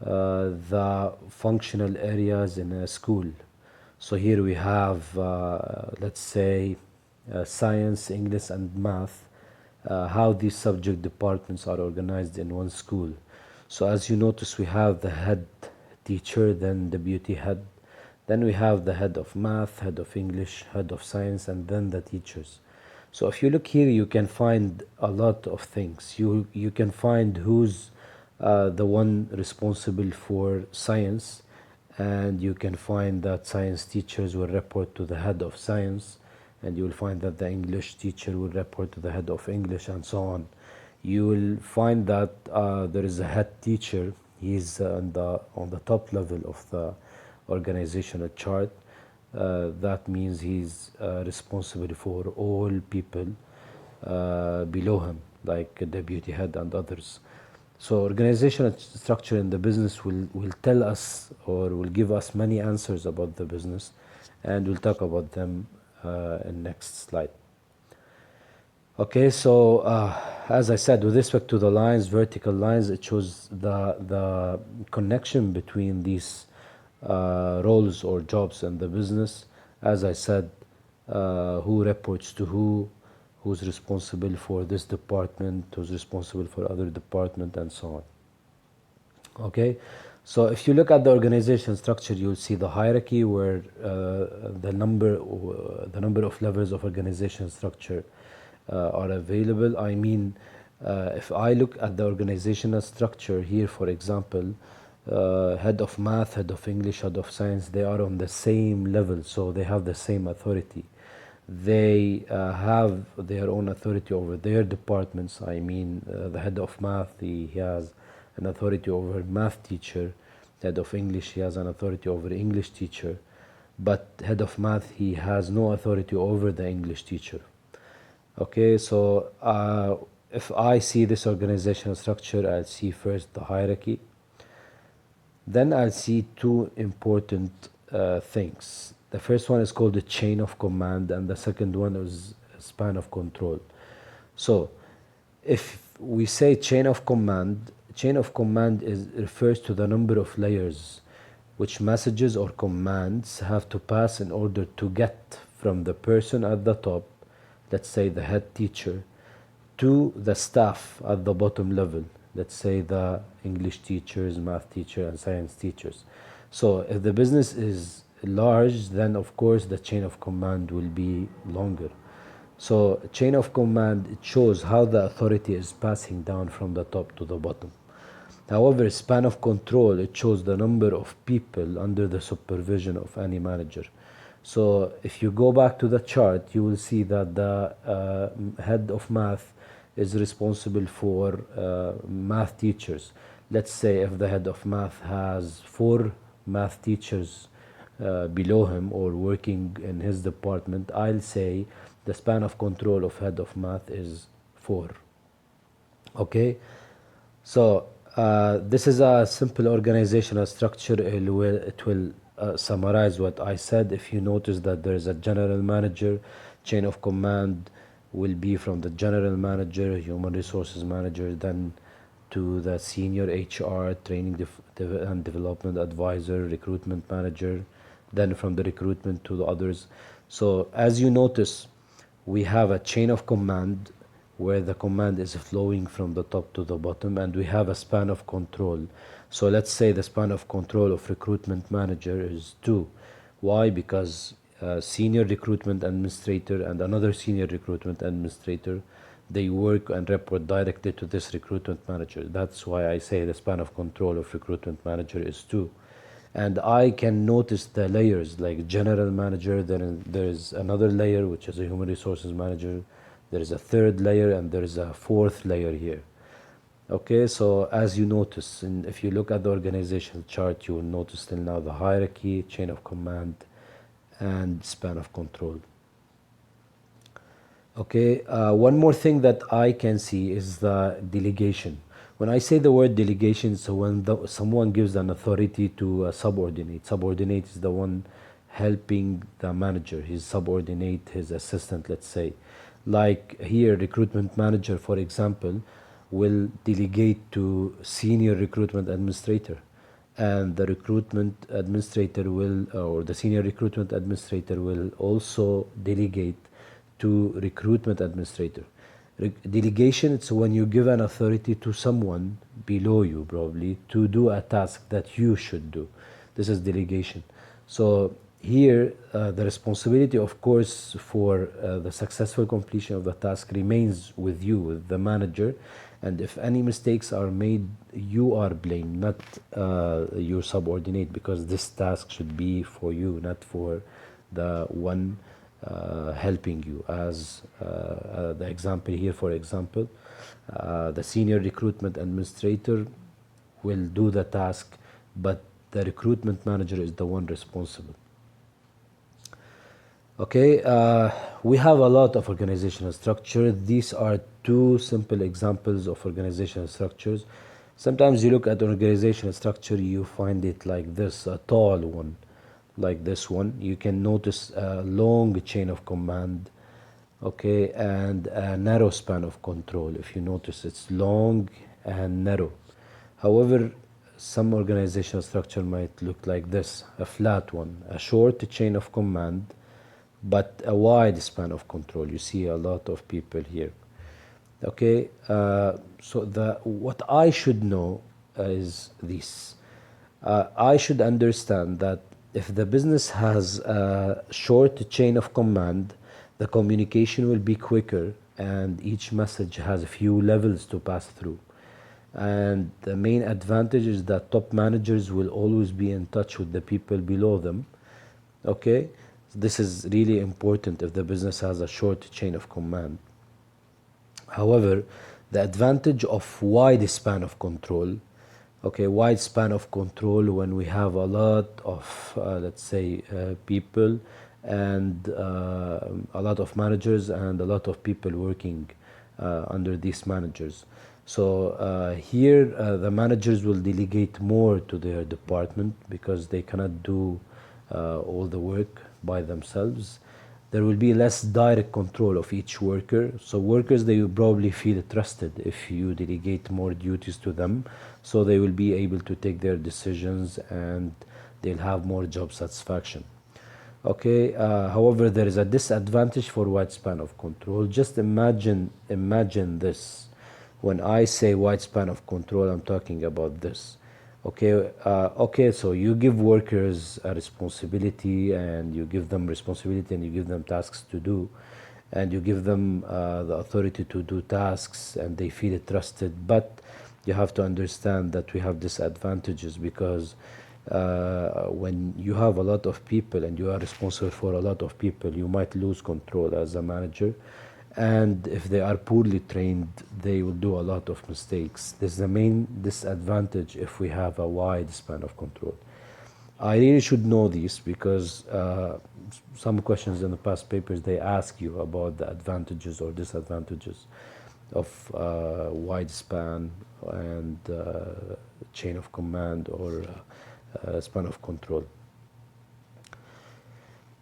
the functional areas in a school. So here we have, let's say, science, English, and math, how these subject departments are organized in one school. So as you notice, we have the head teacher, then deputy head, then we have the head of math, head of English, head of science, and then the teachers. So if you look here, you can find a lot of things. You can find who's the one responsible for science, and you can find that science teachers will report to the head of science, and you will find that the English teacher will report to the head of English, and so on. You will find that there is a head teacher. He's on the top level of the organizational chart. That means he's responsible for all people below him, like a deputy head and others. So organizational structure in the business will tell us, or will give us many answers about the business, and we'll talk about them in next slide. Okay, so as I said, with respect to the lines, vertical lines, it shows the connection between these roles or jobs in the business. As I said, who reports to who, who's responsible for this department, who's responsible for other department, and so on. Okay, so if you look at the organization structure, you'll see the hierarchy where the number of levels of organization structure are available. I mean, if I look at the organizational structure here, for example, head of math, head of English, head of science, they are on the same level, so they have the same authority. They have their own authority over their departments. I mean, the head of math, he has an authority over math teacher. Head of English, he has an authority over English teacher. But head of math, he has no authority over the English teacher. Okay, so if I see this organizational structure, I'll see first the hierarchy. Then I'll see two important things. The first one is called the chain of command, and the second one is span of control. So if we say chain of command refers to the number of layers which messages or commands have to pass in order to get from the person at the top, let's say the head teacher, to the staff at the bottom level, let's say the English teachers, math teacher, and science teachers. So if the business is large, then of course the chain of command will be longer. So chain of command, it shows how the authority is passing down from the top to the bottom. However, span of control, it shows the number of people under the supervision of any manager. So if you go back to the chart, you will see that the head of math is responsible for math teachers. Let's say if the head of math has 4 math teachers below him or working in his department, I'll say the span of control of head of math is 4. Okay, so this is a simple organizational structure. It will summarize what I said. If you notice that there is a general manager, chain of command will be from the general manager, human resources manager, then to the senior HR, training and development advisor, recruitment manager, then from the recruitment to the others. So as you notice, we have a chain of command where the command is flowing from the top to the bottom, and we have a span of control. So let's say the span of control of recruitment manager is 2. Why? Because senior recruitment administrator and another senior recruitment administrator, they work and report directly to this recruitment manager. That's why I say the span of control of recruitment manager is 2. And I can notice the layers, like general manager, then there is another layer which is a human resources manager, there is a third layer, and there is a fourth layer here. Okay, so as you notice, and if you look at the organizational chart, you will notice till now the hierarchy, chain of command, and span of control. Okay, one more thing that I can see is the delegation. When I say the word delegation, so when someone gives an authority to a subordinate, subordinate is the one helping the manager, his subordinate, his assistant, let's say. Like here, recruitment manager, for example, will delegate to senior recruitment administrator, and the recruitment administrator will, or the senior recruitment administrator will also delegate to recruitment administrator. Delegation, it's when you give an authority to someone below you probably to do a task that you should do. This is delegation. So here the responsibility, of course, for the successful completion of the task remains with you, with the manager, and if any mistakes are made, you are blamed, not your subordinate, because this task should be for you, not for the one helping you. As the example here, for example, the senior recruitment administrator will do the task, but the recruitment manager is the one responsible. Okay, we have a lot of organizational structure. These are two simple examples of organizational structures. Sometimes you look at organizational structure, you find it like this, a tall one, like this one. You can notice a long chain of command, okay, and a narrow span of control. If you notice, it's long and narrow. However, some organizational structure might look like this, a flat one, a short chain of command, but a wide span of control. You see a lot of people here. Okay, so what I should know is this. I should understand that if the business has a short chain of command, the communication will be quicker and each message has a few levels to pass through. And the main advantage is that top managers will always be in touch with the people below them. Okay, this is really important if the business has a short chain of command. However, the advantage of wide span of control, okay, wide span of control when we have a lot of, let's say, people and a lot of managers and a lot of people working under these managers. So here the managers will delegate more to their department because they cannot do all the work by themselves. There will be less direct control of each worker. So workers, they will probably feel trusted if you delegate more duties to them. So they will be able to take their decisions and they'll have more job satisfaction. Okay, however, there is a disadvantage for wide span of control. Just imagine this. When I say wide span of control, I'm talking about this. Okay, so you give workers a responsibility and you give them responsibility and you give them tasks to do and you give them the authority to do tasks and they feel trusted, but you have to understand that we have disadvantages because when you have a lot of people and you are responsible for a lot of people, you might lose control as a manager. And if they are poorly trained, they will do a lot of mistakes. This is the main disadvantage if we have a wide span of control. I really should know this because some questions in the past papers, they ask you about the advantages or disadvantages of wide span and chain of command or span of control.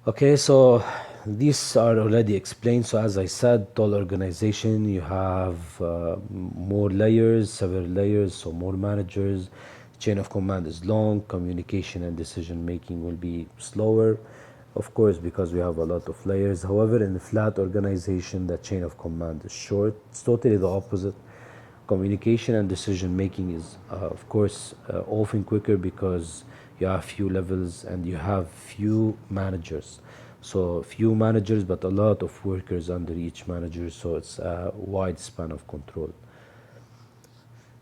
Okay, so these are already explained. So as I said, tall organization, you have more layers, several layers, so more managers. Chain of command is long, communication and decision making will be slower, of course, because we have a lot of layers. However, in a flat organization, the chain of command is short. It's totally the opposite. Communication and decision making is, of course, often quicker because you have few levels and you have few managers. So few managers, but a lot of workers under each manager. So it's a wide span of control.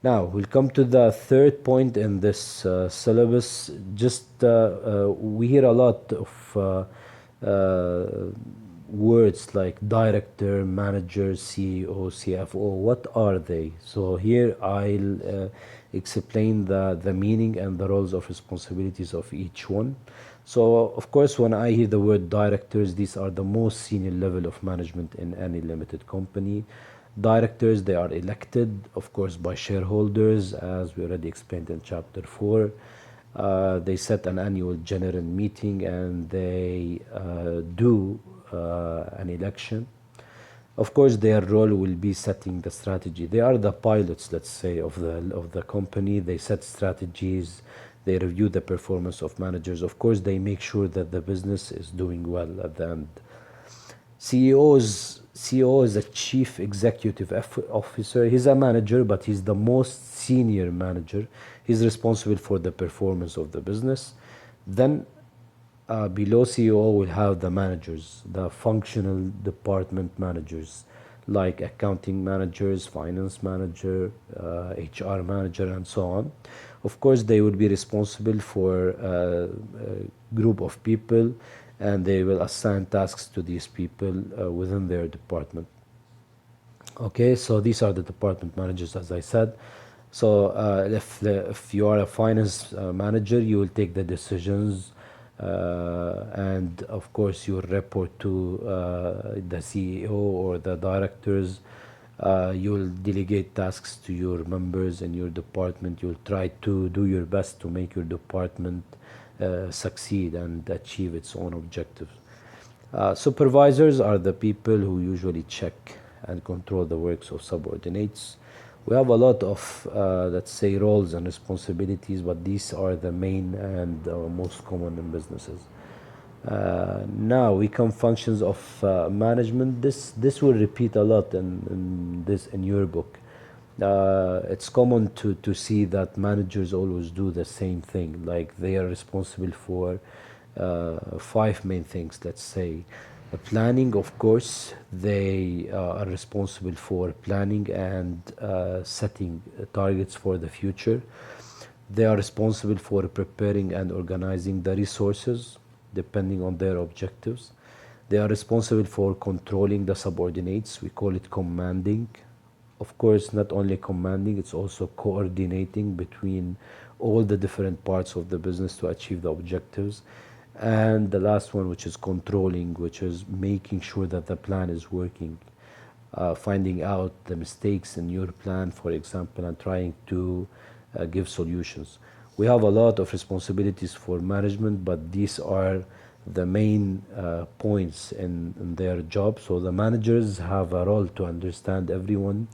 Now we'll come to the third point in this syllabus. Just we hear a lot of words like director, manager, CEO, CFO. What are they? So here I'll explain the meaning and the roles of responsibilities of each one. So of course, when I hear the word directors, these are the most senior level of management in any limited company. Directors, they are elected, of course, by shareholders, as we already explained in chapter 4. They set an annual general meeting and they do an election. Of course, their role will be setting the strategy. They are the pilots, let's say, of the company. They set strategies. They review the performance of managers. Of course, they make sure that the business is doing well at the end. CEO is a chief executive officer. He's a manager, but he's the most senior manager. He's responsible for the performance of the business. Then below CEO will have the managers, the functional department managers, like accounting managers, finance manager, HR manager, and so on. Of course, they will be responsible for a group of people, and they will assign tasks to these people within their department. Okay, so these are the department managers, as I said. So if you are a finance manager, you will take the decisions, and of course you will report to the CEO or the directors. You will delegate tasks to your members in your department. You'll try to do your best to make your department succeed and achieve its own objectives. Supervisors are the people who usually check and control the works of subordinates. We have a lot of, let's say, roles and responsibilities, but these are the main and most common in businesses. Now we come functions of management. This will repeat a lot in your book. It's common to see that managers always do the same thing. Like they are responsible for five main things. Let's say planning. Of course, they are responsible for planning and setting targets for the future. They are responsible for preparing and organizing the resources depending on their objectives. They are responsible for controlling the subordinates. We call it commanding. Of course, not only commanding, it's also coordinating between all the different parts of the business to achieve the objectives. And the last one, which is controlling, which is making sure that the plan is working, finding out the mistakes in your plan, for example, and trying to give solutions. We have a lot of responsibilities for management, but these are the main points in their job. So the managers have a role to understand everyone,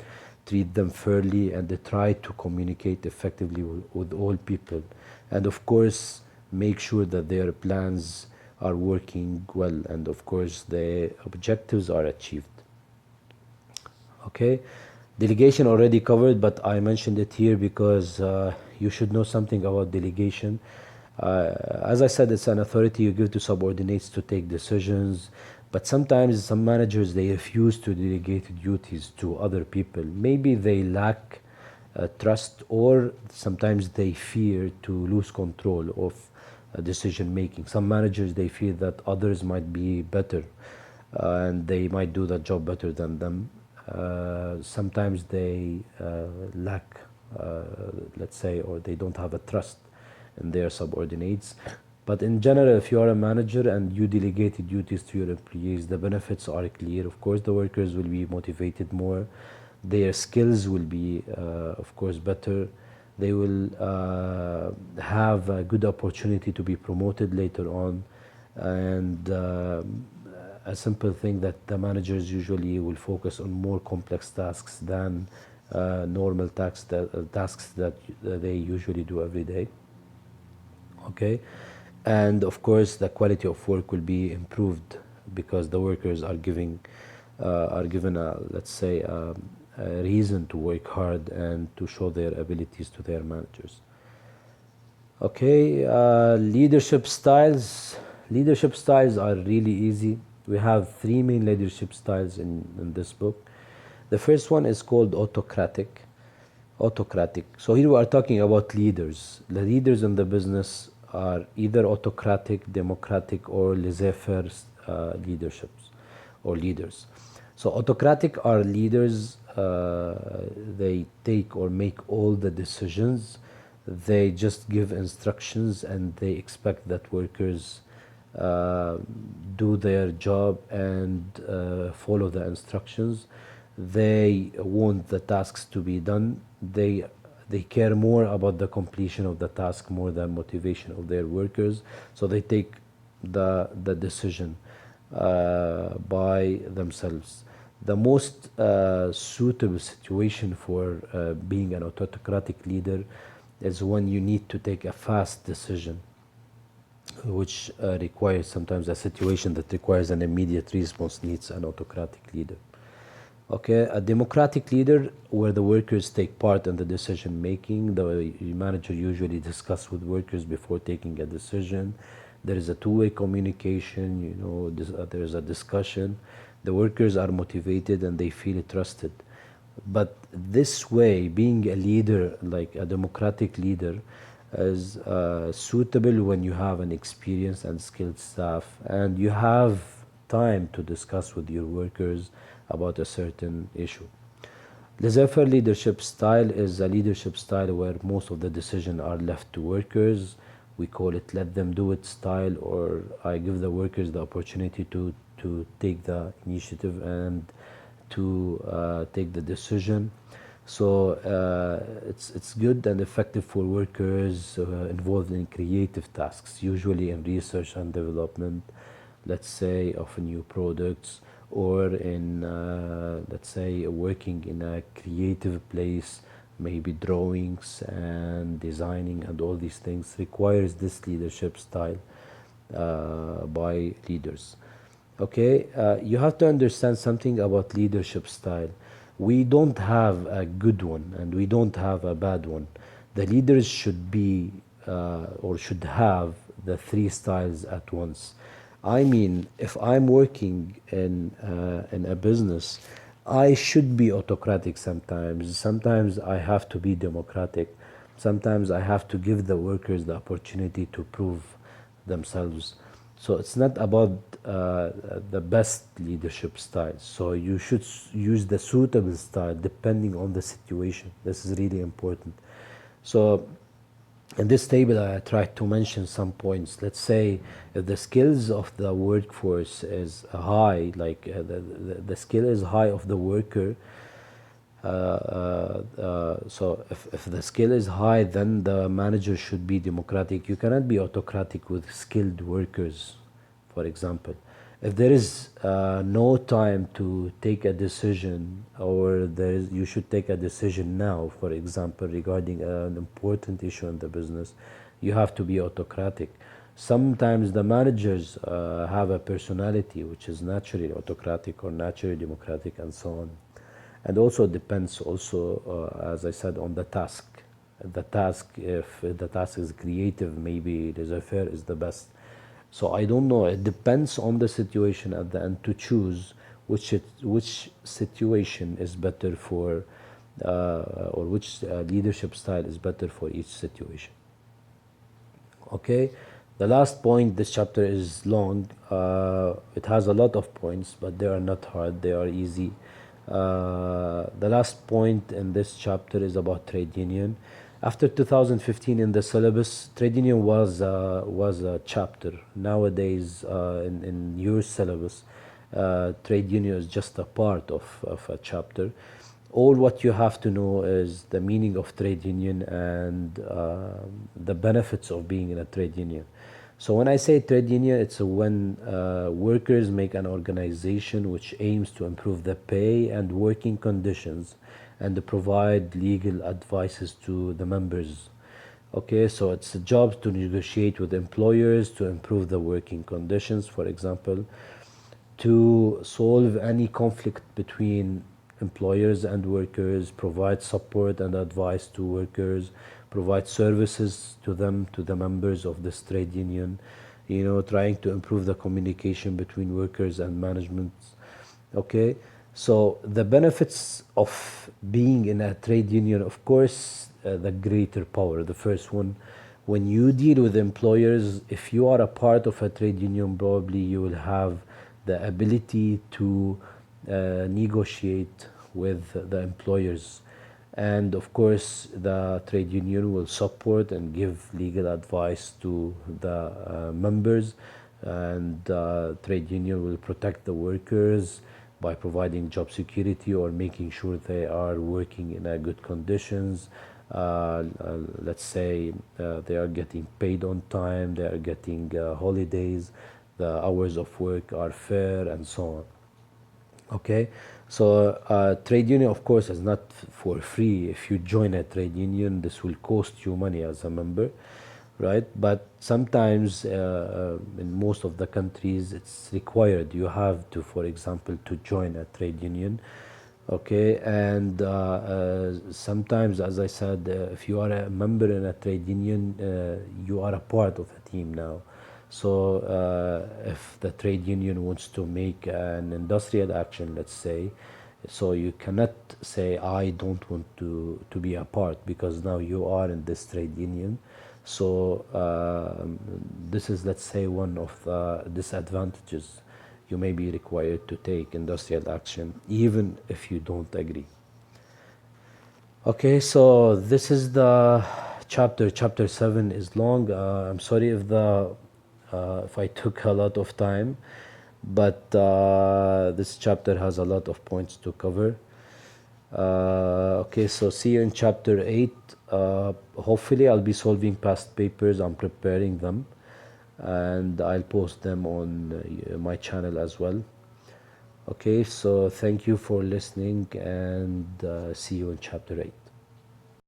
treat them fairly, and they try to communicate effectively with all people. And of course, make sure that their plans are working well, and of course, the objectives are achieved. Okay, delegation already covered, but I mentioned it here because you should know something about delegation. As I said, it's an authority you give to subordinates to take decisions, but sometimes some managers, they refuse to delegate duties to other people. Maybe they lack trust, or sometimes they fear to lose control of decision making. Some managers, they feel that others might be better and they might do the job better than them. Sometimes they lack, let's say, or they don't have a trust in their subordinates. But in general, if you are a manager and you delegate duties to your employees, the benefits are clear. Of course, the workers will be motivated more. Their skills will be, of course, better. They will have a good opportunity to be promoted later on. And a simple thing that the managers usually will focus on more complex tasks than normal tasks that they usually do every day. Okay, and of course the quality of work will be improved because the workers are given a, let's say, a reason to work hard and to show their abilities to their managers. Okay, leadership styles. Leadership styles are really easy. We have three main leadership styles in this book. The first one is called autocratic. Autocratic. So here we are talking about leaders. The leaders in the business are either autocratic, democratic, or laissez-faire leaderships or leaders. So autocratic are leaders. They take or make all the decisions. They just give instructions and they expect that workers do their job and follow the instructions. They want the tasks to be done. They care more about the completion of the task more than motivation of their workers. So they take the decision by themselves. The most suitable situation for being an autocratic leader is when you need to take a fast decision, which requires sometimes a situation that requires an immediate response needs an autocratic leader. Okay, a democratic leader where the workers take part in the decision making. The manager usually discuss with workers before taking a decision. There is a two-way communication, there is a discussion. The workers are motivated and they feel trusted. But this way, being a leader, like a democratic leader, is suitable when you have an experienced and skilled staff and you have time to discuss with your workers about a certain issue. Laissez-faire leadership style is a leadership style where most of the decisions are left to workers. We call it let them do it style, or I give the workers the opportunity to take the initiative and to take the decision. So it's good and effective for workers involved in creative tasks, usually in research and development, let's say, of new products, or in, let's say, working in a creative place, maybe drawings and designing and all these things requires this leadership style by leaders. Okay, you have to understand something about leadership style. We don't have a good one and we don't have a bad one. The leaders should be or should have the three styles at once. I mean, if I'm working in a business, I should be autocratic sometimes. Sometimes I have to be democratic. Sometimes I have to give the workers the opportunity to prove themselves. So it's not about the best leadership style. So you should use the suitable style depending on the situation. This is really important. So in this table, I tried to mention some points. Let's say if the skills of the workforce is high, like the skill is high of the worker, so if the skill is high, then the manager should be democratic. You cannot be autocratic with skilled workers, for example. If there is no time to take a decision, or you should take a decision now, for example, regarding an important issue in the business, you have to be autocratic. Sometimes the managers have a personality which is naturally autocratic or naturally democratic and so on. And also depends also, as I said, on the task. The task, if the task is creative, maybe laissez-faire is the best. So I don't know. It depends on the situation at the end to choose which situation is better for, or which leadership style is better for each situation. Okay. The last point. This chapter is long. It has a lot of points, but they are not hard. They are easy. The last point in this chapter is about trade union. After 2015 in the syllabus, trade union was a chapter. Nowadays, in your syllabus, trade union is just a part of a chapter. All what you have to know is the meaning of trade union and the benefits of being in a trade union. So when I say trade union, it's when workers make an organization which aims to improve the pay and working conditions and to provide legal advices to the members. Okay, so it's a job to negotiate with employers to improve the working conditions, for example, to solve any conflict between employers and workers, provide support and advice to workers, provide services to them, to the members of this trade union, trying to improve the communication between workers and management. Okay, so the benefits of being in a trade union, of course, the greater power. The first one, when you deal with employers, if you are a part of a trade union, probably you will have the ability to negotiate with the employers. And of course, the trade union will support and give legal advice to the members, and the trade union will protect the workers by providing job security or making sure they are working in good conditions. Let's say they are getting paid on time, they are getting holidays, the hours of work are fair, and so on. Okay, so trade union, of course, is not for free. If you join a trade union, this will cost you money as a member, right? But sometimes, in most of the countries, it's required. You have to, for example, to join a trade union. Okay, and sometimes, as I said, if you are a member in a trade union, you are a part of a team now. So if the trade union wants to make an industrial action, let's say, so you cannot say I don't want to be a part, because now you are in this trade union. So this is, let's say, one of the disadvantages. You may be required to take industrial action even if you don't agree. Okay, so this is the chapter. Chapter 7 is long. I'm sorry if I took a lot of time, but this chapter has a lot of points to cover. Okay, so see you in chapter 8. Hopefully I'll be solving past papers. I'm preparing them, and I'll post them on my channel as well. Okay, so thank you for listening, and see you in chapter 8.